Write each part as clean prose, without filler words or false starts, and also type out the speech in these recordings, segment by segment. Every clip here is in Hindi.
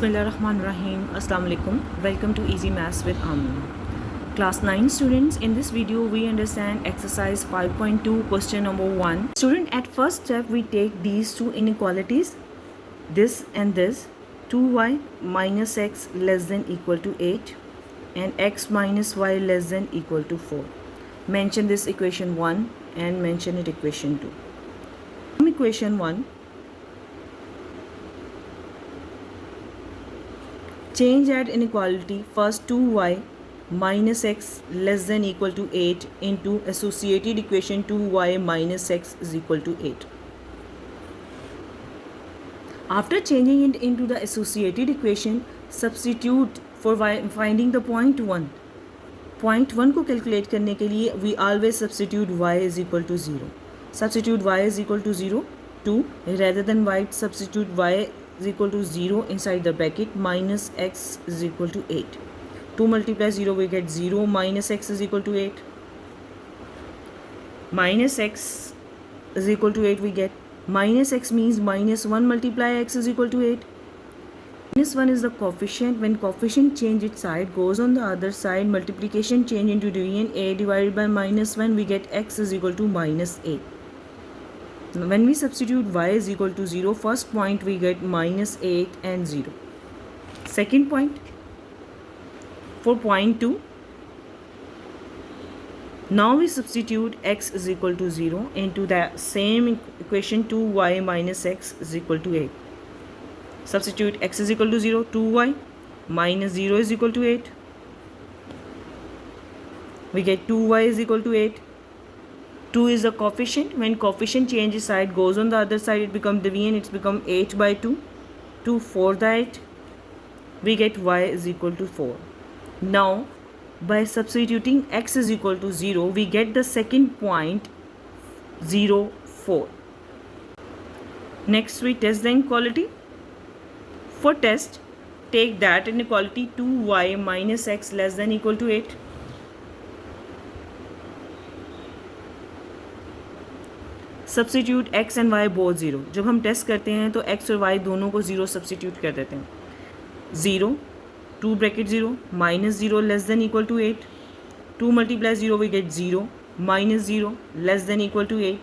Bismillahirrahmanirrahim. Assalamu alaikum. Welcome to Easy Maths with Amin. Class 9 students, in this video we understand exercise 5.2 question number 1. Student, at first step we take these two inequalities, this and this, 2y minus x less than equal to 8 and x minus y less than equal to 4. Mention this equation 1 and mention it equation 2. Equation 1. Change at inequality first 2y minus x less than equal to 8 into associated equation 2y minus x is equal to 8. After changing it into the associated equation, substitute for finding the point 1. Point 1 को calculate करने के लिए we always substitute y is equal to 0. Substitute y is equal to 0, 2. Rather than y, substitute y is equal to 0 inside the bracket, minus x is equal to 8. 2 multiply 0, we get 0, minus x is equal to 8. Minus x is equal to 8 we get. Minus x means minus 1 multiply x is equal to 8. Minus 1 is the coefficient. When coefficient change its side, goes on the other side, multiplication change into division, a divided by minus 1, we get x is equal to minus 8. When we substitute y is equal to 0, first point we get minus 8 and 0. Second point, for point 2, now we substitute x is equal to 0 into the same equation 2y minus x is equal to 8. Substitute x is equal to 0, 2y minus 0 is equal to 8. We get 2y is equal to 8. 2 is the coefficient. When coefficient changes side, goes on the other side, it becomes division, it's become 8 by 2. 2 for the 8. We get y is equal to 4. Now, by substituting x is equal to 0, we get the second point 0, 4. Next we test the inequality. For test, take that inequality 2y minus x less than equal to 8. Substitute x and y both 0. जब हम टेस्ट करते हैं तो x और y दोनों को 0 सब्सिट्यूट कर देते हैं. 0, 2 bracket 0, minus 0 less than equal to 8. 2 multiply 0 we get 0, minus 0 less than equal to 8.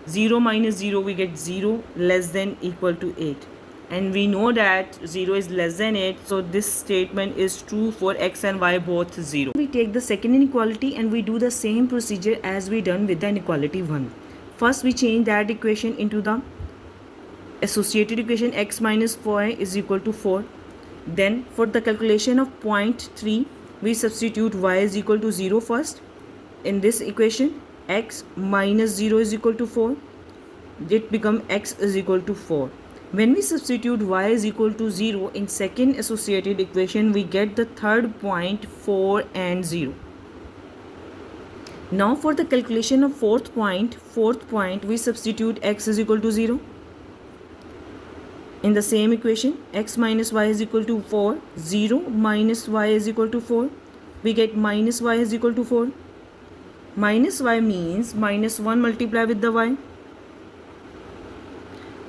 0 minus 0 we get 0 less than equal to 8. And we know that 0 is less than 8, so this statement is true for x and y both 0. We take the second inequality and we do the same procedure as we done with the inequality 1. First we change that equation into the associated equation x minus y is equal to 4. Then for the calculation of point 3, we substitute y is equal to 0 first. In this equation, x minus 0 is equal to 4. It becomes x is equal to 4. When we substitute y is equal to 0 in second associated equation, we get the third point 4 and 0. Now for the calculation of fourth point, we substitute x is equal to 0. In the same equation, x minus y is equal to 4, 0 minus y is equal to 4. We get minus y is equal to 4. Minus y means minus 1 multiply with the y.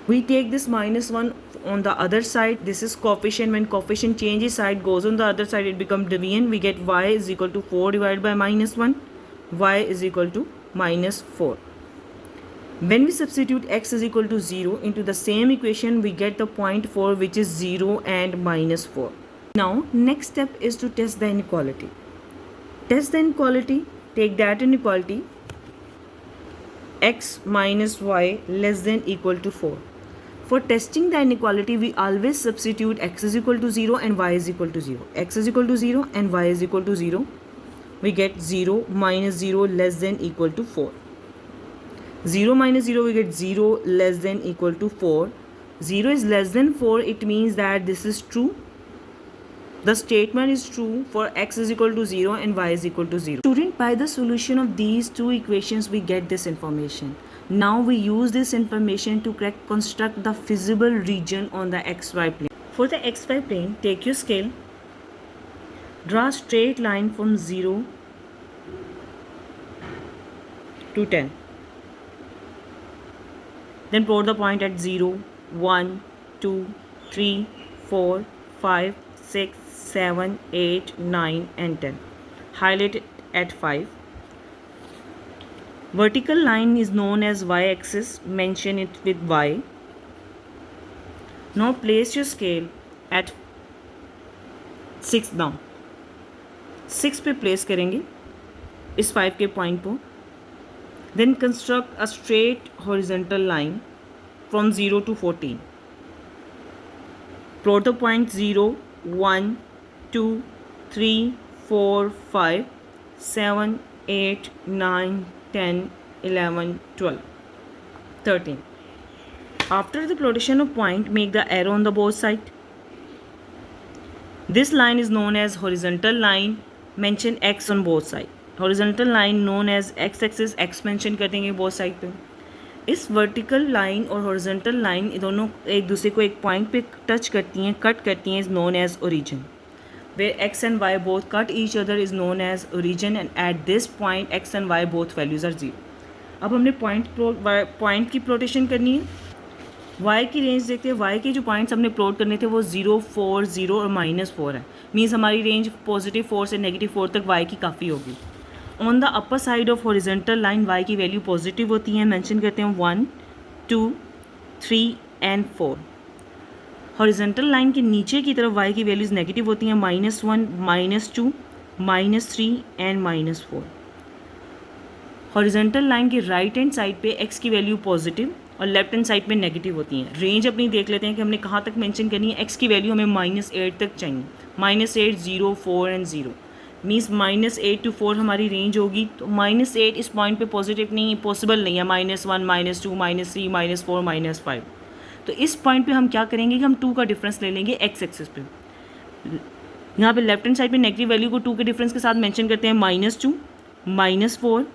We take this minus 1 on the other side. This is coefficient. When coefficient changes side, goes on the other side, it becomes division. We get y is equal to 4 divided by minus 1. Y is equal to minus 4. When we substitute x is equal to 0 into the same equation, we get the point 4, which is 0 and minus 4. Now, next step is to test the inequality. Test the inequality. Take that inequality x minus y less than equal to 4. For testing the inequality, we always substitute x is equal to 0 and y is equal to 0. X is equal to 0 and y is equal to 0. We get 0 minus 0 less than equal to 4. 0 minus 0 we get 0 less than equal to 4. 0 is less than 4, it means that this is true. The statement is true for x is equal to 0 and y is equal to 0. Student, by the solution of these two equations we get this information. Now we use this information to construct the feasible region on the xy plane. For the xy plane, take your scale. Draw a straight line from 0 to 10. Then plot the point at 0, 1, 2, 3, 4, 5, 6, 7, 8, 9 and 10. Highlight it at 5. Vertical line is known as y-axis. Mention it with y. Now place your scale at 6 down. 6 पे प्लेस करेंगे इस 5 के पॉइंट को. Then construct a straight horizontal line from 0 to 14. Plot the points 0, 1, 2, 3, 4, 5, 7, 8, 9, 10, 11, 12, 13. After the plotation of point, make the arrow on the both sides. This line is known as horizontal line. Mention x on both sides. Horizontal line known as x-axis. x mention कर देंगे both side पे. इस vertical line और horizontal line दोनों एक दूसरे को एक point पे touch करती हैं, cut करती हैं, is known as origin. Where x and y both cut each other is known as origin, and at this point x and y both values are 0. अब हमने point की प्लोटेशन करनी है. y की रेंज देखते हैं. y के जो पॉइंट्स हमने प्लॉट करने थे वो 0, 4, 0 और -4 है. मीन्स हमारी रेंज +4 से -4 तक y की काफ़ी होगी. On the upper side of horizontal line y की वैल्यू पॉजिटिव होती है. मेंशन करते हैं 1, 2, 3 एंड 4. हॉरिजॉन्टल लाइन के नीचे की तरफ y की वैल्यूज़ नेगेटिव होती हैं. -1, -2, -3 एंड -4. हॉरिजॉन्टल लाइन के राइट हैंड साइड पे x की वैल्यू पॉजिटिव और लेफ्ट हैंड साइड पे नेगेटिव होती हैं. रेंज अपनी देख लेते हैं कि हमने कहाँ तक मेंशन करनी है. x की वैल्यू हमें -8 तक चाहिए. -8, 0, 4 एंड 0. मीन्स -8 to 4 हमारी रेंज होगी. तो -8 इस पॉइंट पे पॉजिटिव नहीं, पॉसिबल नहीं है. -1, -2, -3, -4, -5. तो इस पॉइंट पे हम क्या करेंगे कि हम 2 का डिफरेंस ले लेंगे x एक्सिस पे. यहाँ पे लेफ्ट हैंड साइड पे नेगेटिव वैल्यू को 2 के डिफरेंस के साथ मेंशन करते हैं. -2, -4,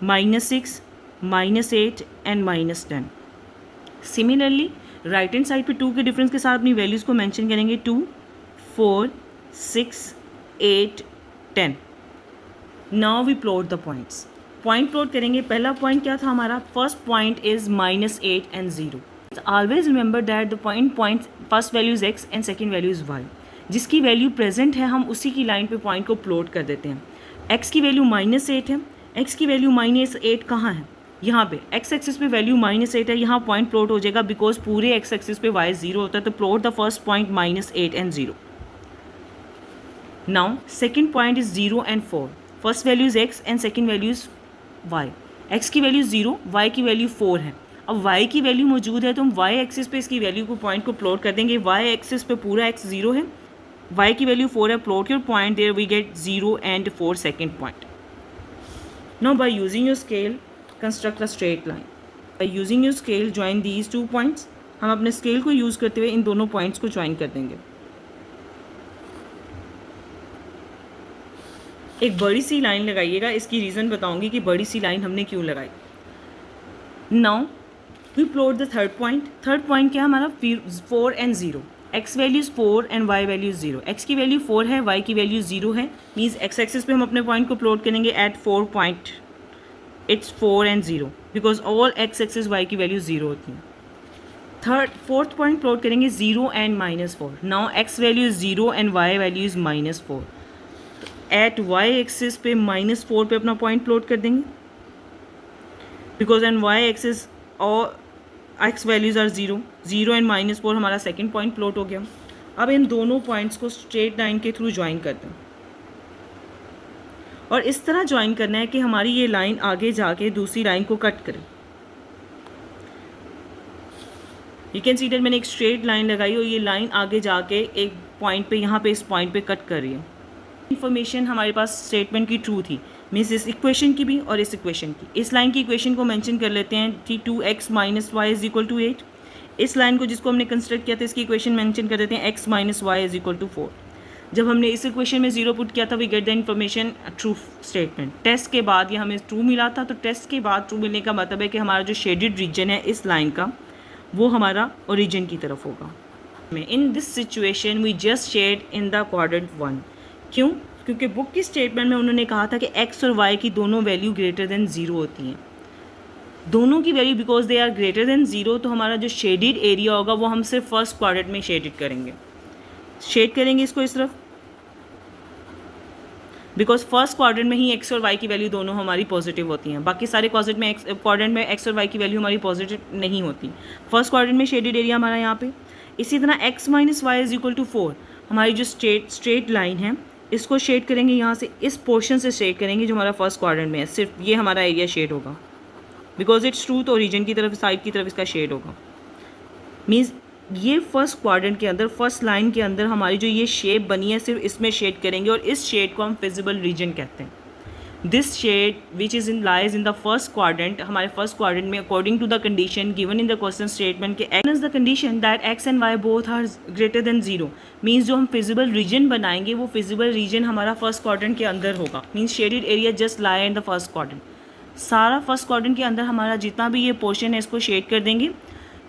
-6, -8 and -10. Similarly right hand side पे 2 के डिफरेंस के साथ अपनी वैल्यूज़ को मेंशन करेंगे. 2, 4, 6, 8, 10. Now we plot the points. Point plot करेंगे. पहला पॉइंट क्या था हमारा? First point is -8 and 0. Always remember that the point first value is x and second value is y. जिसकी वैल्यू प्रेजेंट है हम उसी की लाइन पे पॉइंट को प्लॉट कर देते हैं. x की वैल्यू -8 है. x की वैल्यू -8 कहाँ है? यहाँ पे x एक्सिस पे वैल्यू -8 है. यहाँ पॉइंट प्लॉट हो जाएगा बिकॉज पूरे x एक्सिस पे y 0 होता है. तो plot the first point -8 and 0. Now second point is 0 and 4. First value is x and second value is y. x की वैल्यू 0, y की वैल्यू 4 है. अब y की वैल्यू मौजूद है तो हम y एक्सिस पे इसकी वैल्यू को पॉइंट को प्लॉट कर देंगे. y एक्सिस पे पूरा x 0 है, y की वैल्यू 4 है. Plot your point there we get 0 and 4 second point. Now by using your scale construct a straight line. By using your scale join these 2 points. हम अपने स्केल को यूज़ करते हुए इन दोनों पॉइंट्स को ज्वाइन कर देंगे. एक बड़ी सी लाइन लगाइएगा. इसकी रीज़न बताऊंगी कि बड़ी सी लाइन हमने क्यों लगाई. Now we plot the third point. Third point क्या है हमारा? 4 and 0. x value is 4 and y value is 0. x की वैल्यू 4 है, y की वैल्यू 0 है. मीन्स x एक्सिस पे हम अपने पॉइंट को प्लॉट करेंगे at 4 point. It's 4 and 0 because all x axis y की वैल्यू 0 होती है. फोर्थ पॉइंट प्लॉट करेंगे 0 and -4. Now x value is 0 and y value is -4. At y axis पे -4 पे अपना पॉइंट प्लॉट कर देंगे बिकॉज एंड y एक्सिस और x वैल्यूज़ आर 0. 0 एंड -4 हमारा सेकेंड पॉइंट प्लॉट हो गया. अब इन दोनों पॉइंट्स को स्ट्रेट लाइन के थ्रू ज्वाइन करते हैं और इस तरह ज्वाइन करना है कि हमारी ये लाइन आगे जाके दूसरी लाइन को कट करे. यू कैन सी दैट मैंने एक स्ट्रेट लाइन लगाई और ये लाइन आगे जाके एक पॉइंट पे यहाँ पे इस पॉइंट पे कट कर रही है. इन्फॉर्मेशन हमारे पास स्टेटमेंट की ट्रू थी. मीन्स इस इक्वेशन की भी और इस इक्वेशन की. इस लाइन की इक्वेशन को मेंशन कर लेते हैं कि 2x - y = 8. इस लाइन को जिसको हमने कंस्ट्रक्ट किया था इसकी इक्वेशन मेंशन कर देते हैं x - y = 4. जब हमने इस इक्वेशन में 0 पुट किया था we get the information true statement. Test के बाद ये हमें ट्रू मिला था. तो टेस्ट के बाद ट्रू मिलने का मतलब है कि हमारा जो शेडेड रीजन है इस लाइन का वो हमारा ओरिजिन की तरफ होगा. In this situation we just shade in the quadrant 1. क्यों? क्योंकि बुक की स्टेटमेंट में उन्होंने कहा था कि x और y की दोनों वैल्यू ग्रेटर देन 0 होती हैं. दोनों की value because they are greater than 0 तो हमारा जो शेडेड एरिया होगा वो हम सिर्फ फर्स्ट क्वाड्रेंट में शेडेड करेंगे. शेड करेंगे इसको इस तरफ, बिकॉज फर्स्ट क्वाड्रेंट में ही एक्स और वाई की वैल्यू दोनों हमारी पॉजिटिव होती हैं, बाकी सारे क्वाड्रेंट में एक्स और वाई की वैल्यू हमारी पॉजिटिव नहीं होती। फर्स्ट क्वाड्रेंट में शेडेड एरिया हमारा यहाँ पे। इसी तरह x minus y is equal to 4, हमारी जो स्ट्रेट लाइन है इसको शेड करेंगे यहाँ से, इस पोर्शन से शेड करेंगे जो हमारा फर्स्ट क्वाड्रेंट में है, सिर्फ ये हमारा एरिया शेड होगा, बिकॉज इट्स ट्रू, तो ओरिजिन की तरफ साइड की तरफ इसका शेड होगा। मीन्स ये फर्स्ट क्वाड्रेंट के अंदर, फर्स्ट लाइन के अंदर हमारी जो ये शेप बनी है सिर्फ इसमें शेड करेंगे, और इस शेड को हम फिजिबल रीजन कहते हैं। This shade which is in lies in the first quadrant, हमारे फर्स्ट क्वाड्रेंट में according to the condition given in the question statement के x the condition that x and y both are greater than 0, means जो हम फिजिबल रीजन बनाएंगे वो फिजिबल रीजन हमारा फर्स्ट क्वाड्रेंट के अंदर होगा। Means shaded area just lie in the first quadrant, सारा फर्स्ट क्वाड्रेंट के अंदर हमारा जितना भी ये पोर्शन है इसको शेड कर देंगे।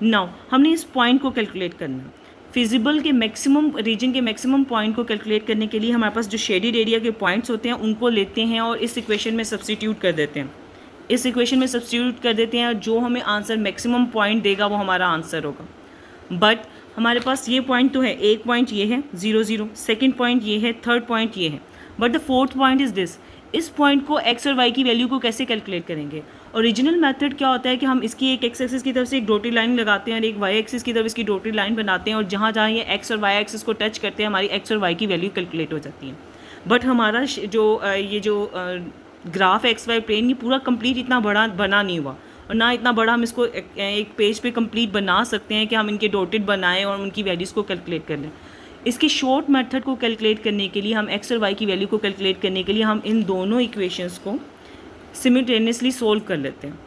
नाउ हमने इस पॉइंट को कैलकुलेट करना है, फिजिबल के मैक्सिमम रीजन के मैक्सिमम पॉइंट को कैलकुलेट करने के लिए हमारे पास जो शेडेड एरिया के पॉइंट्स होते हैं उनको लेते हैं और इस इक्वेशन में सब्स्टिट्यूट कर देते हैं, इस इक्वेशन में सब्स्टिट्यूट कर देते हैं, और जो हमें आंसर मैक्सिमम पॉइंट देगा वो हमारा आंसर होगा। बट हमारे पास ये पॉइंट तो है, एक पॉइंट ये है 0 0, सेकेंड पॉइंट ये है, थर्ड पॉइंट ये है, but the fourth point is this. इस पॉइंट को एक्स और वाई की वैल्यू को कैसे कैलकुलेट करेंगे? ओरिजिनल मेथड क्या होता है कि हम इसकी एक एक्स एक्सिस की तरफ से एक डॉटेड लाइन लगाते हैं और एक वाई एक्सिस की तरफ इसकी डॉटेड लाइन बनाते हैं, और जहाँ जहाँ ये एक्स और वाई एक्सिस को टच करते हैं हमारी एक्स और वाई की वैल्यू कैलकुलेट हो जाती है। बट हमारा जो ग्राफ एक्स वाई प्लेन ये पूरा कंप्लीट इतना बड़ा बना नहीं हुआ, और ना इतना बड़ा हम इसको एक पेज पे कंप्लीट बना सकते हैं कि हम इनके डॉटेड बनाएं और उनकी वैल्यूज़ को कैलकुलेट कर लें। इसके शॉर्ट मेथड को कैलकुलेट करने के लिए, हम एक्स और वाई की वैल्यू को कैलकुलेट करने के लिए हम इन दोनों इक्वेशंस को सिमिल्टेनियसली सोल्व कर लेते हैं।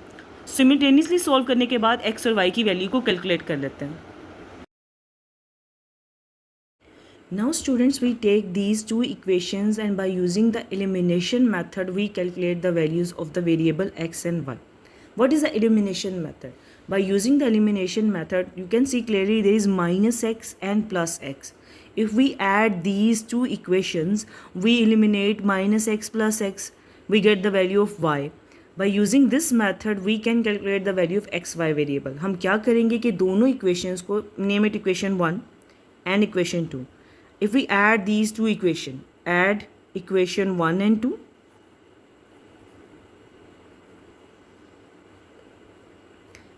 सिमिल्टेनियसली सोल्व करने के बाद एक्स और वाई की वैल्यू को कैलकुलेट कर लेते हैं। Now students, we take these two equations and by using the elimination method we calculate the values of the variable x and y. What is the elimination method? By using the elimination method you can see clearly there is minus x and plus x. If we add these two equations we eliminate minus x plus x, we get the value of y. By using this method we can calculate the value of x y variable. हम क्या करेंगे कि दोनों equations को name it equation 1 and equation 2. If we add these two equations, add equation 1 and 2,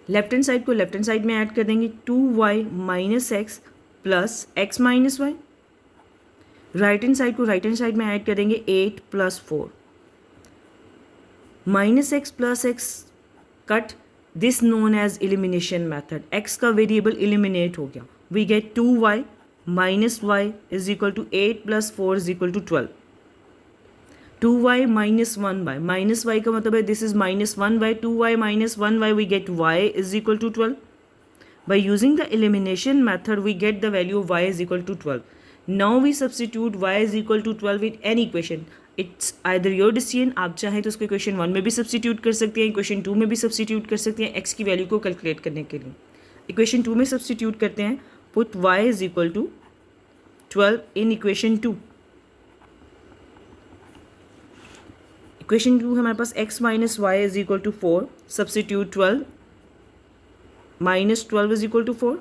left hand side को लेफ्ट हैंड साइड में ऐड कर देंगे 2y minus x plus x minus y, right hand side को राइट हैंड साइड में ऐड कर देंगे 8 plus 4 minus x plus x cut, this known as elimination method. X का वेरिएबल एलिमिनेट हो गया, we get 2y minus y is equal to 8 plus 4 is equal to 12। 2y minus 1y, minus y का मतलब है this is minus 1y, 2y minus 1y we get y is equal to 12। By using the elimination method we get the value of y is equal to 12। Now we substitute y is equal to 12 with any equation, it's either your decision. आप चाहें तो उसको इक्वेशन 1 में भी सब्स्टिट्यूट कर सकते हैं, इक्वेशन 2 में भी सब्स्टिट्यूट कर सकते हैं x की वैल्यू को कैलकुलेट करने के लिए। इक्वेशन 2 में सब्स्टिट्यूट करते हैं, put y is equal to 12 in equation 2. Equation 2 हमारे पास x minus y is equal to 4, substitute 12 minus 12 is equal to 4,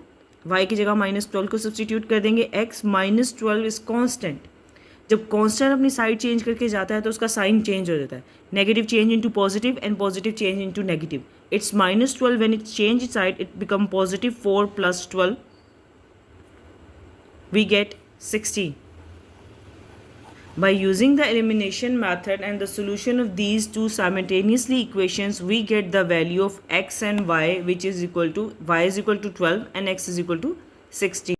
y की जगह माइनस 12 को सब्स्टिट्यूट कर देंगे। x माइनस 12 इज कांस्टेंट, जब कांस्टेंट अपनी साइड चेंज करके जाता है तो उसका साइन चेंज हो जाता है, negative change into positive and positive change into negative. It's minus 12 when it change it side it become positive 4 plus 12 we get 16. By using the elimination method and the solution of these two simultaneously equations, we get the value of x and y, which is equal to y is equal to 12 and x is equal to 16.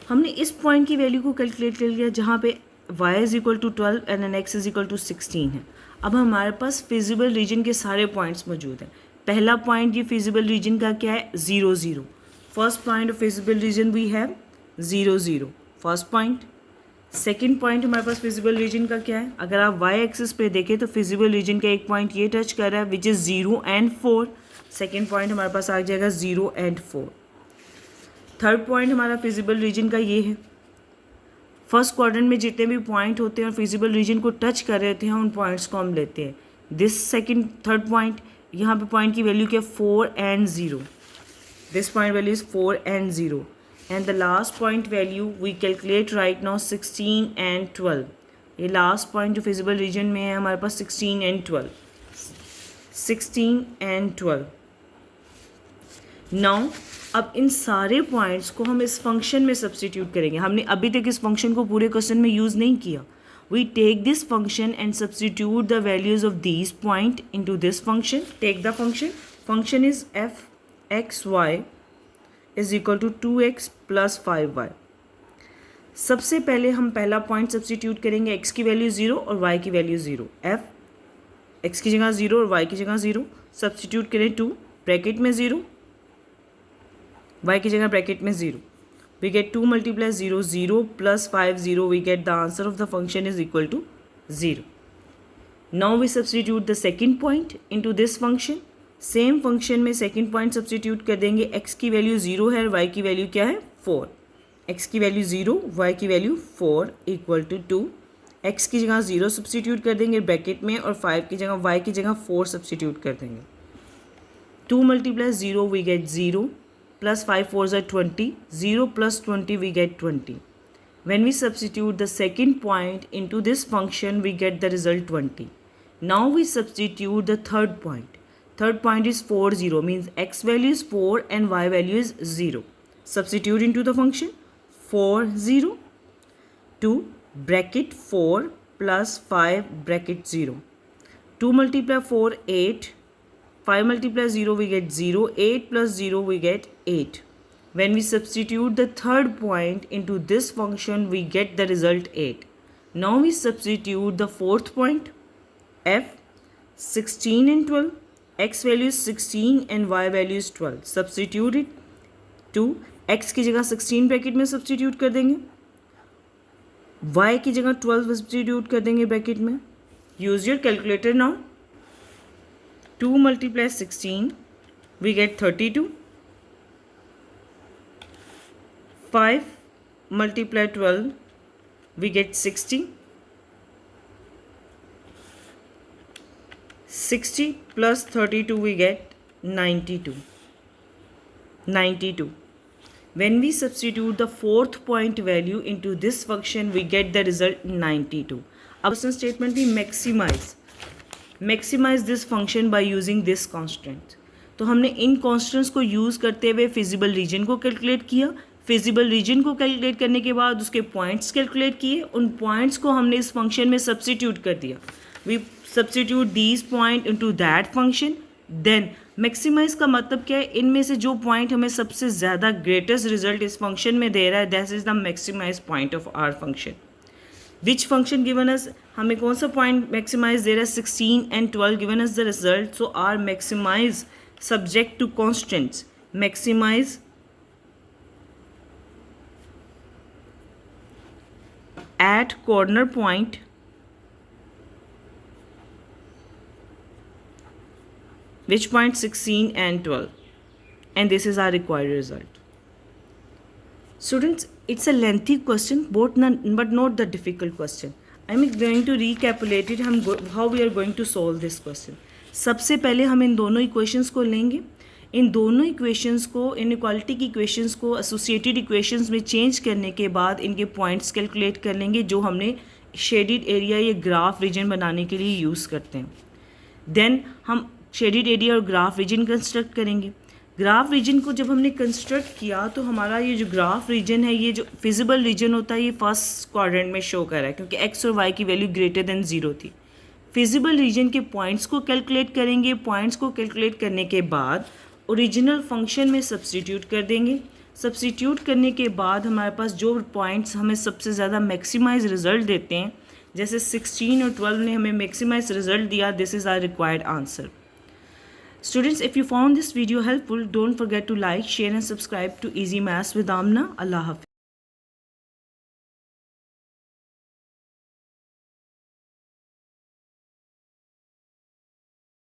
हमने इस पॉइंट की वैल्यू को कैलकुलेट कर लिया जहाँ पे y is equal to 12 and x is equal to 16 है। अब हमारे पास फिजिबल रीजन के सारे पॉइंट्स मौजूद हैं। पहला पॉइंट ये फिजिबल रीजन का क्या है, 0 0। First point of feasible region we have 0 0, first point. Second point हमारे पास फिजिबल रीजन का क्या है, अगर आप वाई एक्सिस पे देखें तो फिजिबल रीजन का एक पॉइंट ये टच कर रहा है which is 0 and 4। Second point हमारे पास आ जाएगा 0 and 4। थर्ड पॉइंट हमारा फिजिबल रीजन का ये है, फर्स्ट क्वाड्रेंट में जितने भी पॉइंट होते हैं और फिजिबल रीजन को टच कर रहे होते हैं उन पॉइंट्स को हम लेते हैं। दिस सेकेंड थर्ड पॉइंट, यहाँ पे पॉइंट की वैल्यू क्या है 4 and 0, this point value is 4 and 0। and the last point value we calculate right now 16 and 12. ये last point जो feasible region में है हमारे पास 16 and 12. 16 and 12. Now अब इन सारे पॉइंट्स को हम इस फंक्शन में सब्सटीट्यूट करेंगे. हमने अभी तक इस फंक्शन को पूरे क्वेश्चन में यूज़ नहीं किया. We take this function and substitute the values of these point into this function. Take the function. Function is fxy is equal to 2x plus 5y. सबसे पहले हम पहला पॉइंट सब्सटीट्यूट करेंगे. x की वैल्यू 0 और y की वैल्यू 0. f x की जगह 0 और y की जगह 0. सब्सटीट्यूट करें 2 ब्रैकेट में 0, y की जगह ब्रैकेट में 0. We get 2 multiplies 0, 0 plus 5, 0. We get the answer of the function is equal to 0. Now we substitute the second point into this function. Same function में second point substitute कर देंगे. x की वैल्यू 0 है और y की वैल्यू क्या है 4. x की वैल्यू 0, y की वैल्यू 4 इक्वल टू 2. x की जगह 0 सब्सटीट्यूट कर देंगे ब्रैकेट में और 5 की जगह y की जगह 4 सब्सटीट्यूट कर देंगे. 2 multiplies 0 we get 0. Plus 5 4s are 20. 0 plus 20 we get 20. When we substitute the second point into this function we get the result 20. Now we substitute the third point. Third point is 4 0 means x value is 4 and y value is 0. Substitute into the function 4 0 2 bracket 4 plus 5 bracket 0. 2 multiply 4 8. 5 multiplies 0 we get 0. 8 plus 0 we get 8. When we substitute the third point into this function we get the result 8. Now we substitute the fourth point. f 16 and 12. x value is 16 and y value is 12. Substitute it. 2 x की जगह 16 ब्रैकेट में सब्सटीट्यूट कर देंगे. y की जगह 12 सब्सटीट्यूट कर देंगे ब्रैकेट में. Use your calculator now. 2 multiplies 16 we get 32. 5 multiply 12 we get 60. 60 plus 32 we get 92. 92. When we substitute the fourth point value into this function we get the result 92. अब क्वेश्चन स्टेटमेंट भी maximize this function by using this constant. तो हमने इन कॉन्स्टेंट्स को यूज़ करते हुए फिजिबल रीजन को कैलकुलेट किया. फिजिबल रीजन को कैलकुलेट करने के बाद उसके पॉइंट्स कैलकुलेट किए. उन पॉइंट्स को हमने इस फंक्शन में सब्सटीट्यूट कर दिया. We substitute these point into that function. Then maximize का मतलब क्या है, इनमें से जो पॉइंट हमें सबसे ज़्यादा ग्रेटेस्ट रिजल्ट इस फंक्शन में दे रहा है that is the maximize point of our function. Which function given us, हमें कौन सा पॉइंट मैक्सिमाइज दे रहा है 16 and 12 given us the result. So our maximize subject to constants. Maximize at corner point which point 16 and 12, and this is our required result. Students, it's a lengthy question but not the difficult question. I'm going to recapitulate it how we are going to solve this question. सबसे पहले हम इन दोनों इक्वेशंस को लेंगे. इन दोनों इक्वेशंस को, इनइक्वालिटी की इक्वेशंस को एसोसिएटेड इक्वेशंस में चेंज करने के बाद इनके पॉइंट्स कैलकुलेट कर लेंगे जो हमने शेडिड एरिया या ग्राफ रीजन बनाने के लिए यूज़ करते हैं. देन हम शेडिड एरिया और ग्राफ रीजन कंस्ट्रक्ट करेंगे. ग्राफ रीजन को जब हमने कंस्ट्रक्ट किया तो हमारा ये जो ग्राफ रीजन है, ये जो फिजिबल रीजन होता है, ये फर्स्ट क्वाड्रेंट में शो कर रहा है क्योंकि एक्स और वाई की वैल्यू ग्रेटर देन 0 थी. फिजिबल रीजन के पॉइंट्स को कैलकुलेट करेंगे. पॉइंट्स को कैलकुलेट करने के बाद ओरिजिनल फंक्शन में सब्सटीट्यूट कर देंगे. सब्सटीट्यूट करने के बाद हमारे पास जो पॉइंट्स हमें सबसे ज़्यादा मैक्सिमाइज रिजल्ट देते हैं, जैसे 16 और 12 ने हमें मैक्सिमाइज रिजल्ट दिया, this is our required answer. Students, if you found this video helpful, don't forget to like, share and subscribe to Easy Maths with Amna. Allah Hafiz.